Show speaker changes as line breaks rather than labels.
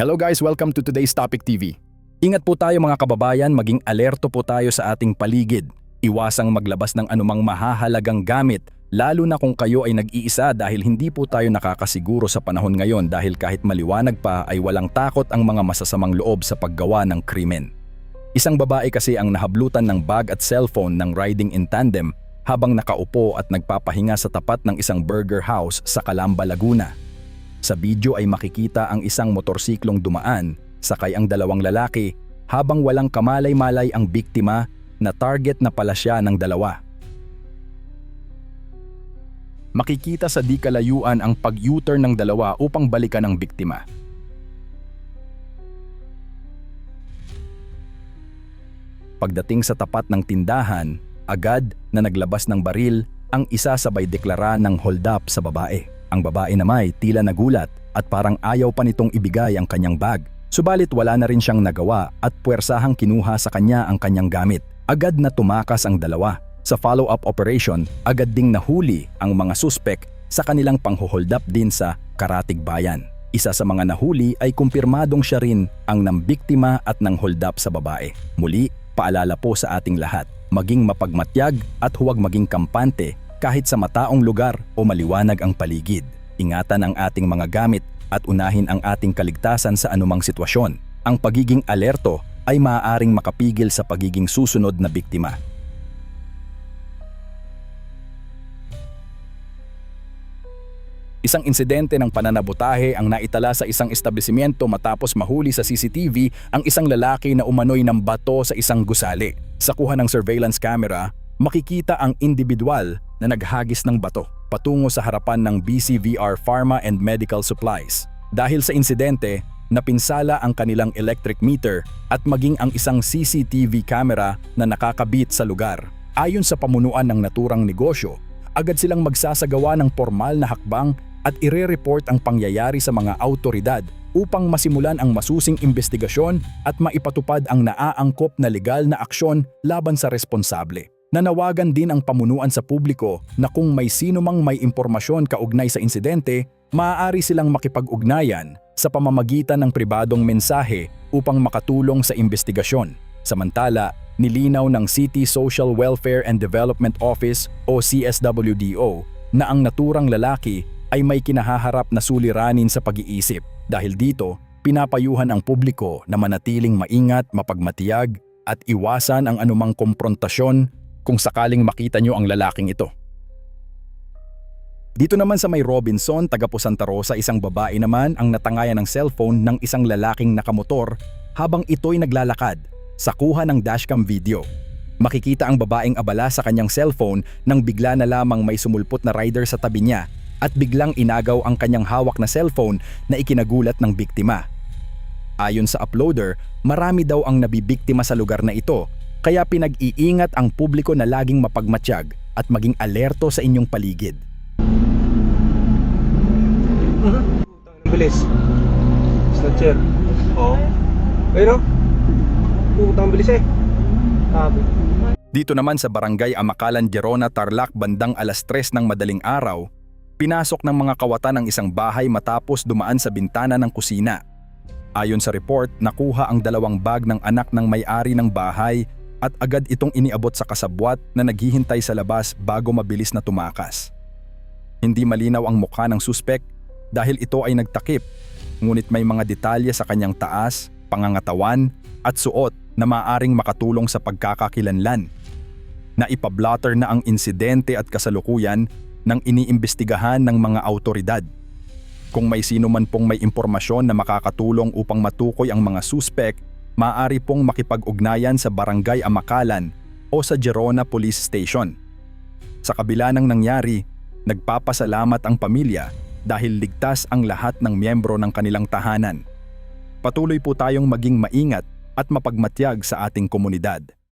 Hello guys, welcome to today's Topic TV. Ingat po tayo mga kababayan, maging alerto po tayo sa ating paligid. Iwasang maglabas ng anumang mahahalagang gamit, lalo na kung kayo ay nag-iisa dahil hindi po tayo nakakasiguro sa panahon ngayon dahil kahit maliwanag pa ay walang takot ang mga masasamang loob sa paggawa ng krimen. Isang babae kasi ang nahablutan ng bag at cellphone ng riding in tandem habang nakaupo at nagpapahinga sa tapat ng isang burger house sa Calamba, Laguna. Sa video ay makikita ang isang motorsiklong dumaan, sakay ang dalawang lalaki, habang walang kamalay-malay ang biktima na target na pala siya ng dalawa. Makikita sa di kalayuan ang pag-U-turn ng dalawa upang balikan ang biktima. Pagdating sa tapat ng tindahan, agad na naglabas ng baril ang isa sabay deklara ng hold up sa babae. Ang babae naman tila nagulat at parang ayaw pa nitong ibigay ang kanyang bag. Subalit wala na rin siyang nagawa at puwersahang kinuha sa kanya ang kanyang gamit. Agad na tumakas ang dalawa. Sa follow-up operation, agad ding nahuli ang mga suspek sa kanilang pangho-hold up din sa Karatig Bayan. Isa sa mga nahuli ay kumpirmadong siya rin ang nambiktima at nang hold up sa babae. Muli, paalala po sa ating lahat, maging mapagmatyag at huwag maging kampante kahit sa mataong lugar o maliwanag ang paligid. Ingatan ang ating mga gamit at unahin ang ating kaligtasan sa anumang sitwasyon. Ang pagiging alerto ay maaaring makapigil sa pagiging susunod na biktima. Isang insidente ng pananabotahe ang naitala sa isang establishmento matapos mahuli sa CCTV ang isang lalaki na umano'y ng bato sa isang gusali. Sa kuha ng surveillance camera, makikita ang individual na naghagis ng bato patungo sa harapan ng BCVR Pharma and Medical Supplies. Dahil sa insidente, napinsala ang kanilang electric meter at maging ang isang CCTV camera na nakakabit sa lugar. Ayon sa pamunuan ng naturang negosyo, agad silang magsasagawa ng formal na hakbang at ire-report ang pangyayari sa mga awtoridad upang masimulan ang masusing investigasyon at maipatupad ang naaangkop na legal na aksyon laban sa responsable. Nanawagan din ang pamunuan sa publiko na kung may sino mang may impormasyon kaugnay sa insidente, maaari silang makipag-ugnayan sa pamamagitan ng pribadong mensahe upang makatulong sa investigasyon. Samantala, nilinaw ng City Social Welfare and Development Office o CSWDO na ang naturang lalaki ay may kinahaharap na suliranin sa pag-iisip. Dahil dito, pinapayuhan ang publiko na manatiling maingat, mapagmatiyag at iwasan ang anumang komprontasyon kung sakaling makita nyo ang lalaking ito. Dito naman sa may Robinson, taga po Santa Rosa, isang babae naman ang natangayan ng cellphone ng isang lalaking nakamotor habang ito'y naglalakad. Sa kuha ng dashcam video, makikita ang babaeng abala sa kanyang cellphone nang bigla na lamang may sumulpot na rider sa tabi niya at biglang inagaw ang kanyang hawak na cellphone na ikinagulat ng biktima. Ayon sa uploader, marami daw ang nabibiktima sa lugar na ito, kaya pinag-iingat ang publiko na laging mapagmatsyag at maging alerto sa inyong paligid.
Bilis. Snatcher. Oo. Pero, putang bilis eh. Sabi.
Dito naman sa Barangay Amakalan, Gerona, Tarlac, bandang alas 3 ng madaling araw, pinasok ng mga kawatan ang isang bahay matapos dumaan sa bintana ng kusina. Ayon sa report, nakuha ang 2 bag ng anak ng may-ari ng bahay at agad itong iniabot sa kasabwat na naghihintay sa labas bago mabilis na tumakas. Hindi malinaw ang mukha ng suspek dahil ito ay nagtakip, ngunit may mga detalye sa kanyang taas, pangangatawan at suot na maaaring makatulong sa pagkakakilanlan. Naipablotter na ang insidente at kasalukuyan ng iniimbestigahan ng mga awtoridad. Kung may sino man pong may impormasyon na makakatulong upang matukoy ang mga suspek, maaari pong makipag-ugnayan sa Barangay Amakalan o sa Gerona Police Station. Sa kabila ng nangyari, nagpapasalamat ang pamilya dahil ligtas ang lahat ng miyembro ng kanilang tahanan. Patuloy po tayong maging maingat at mapagmatyag sa ating komunidad.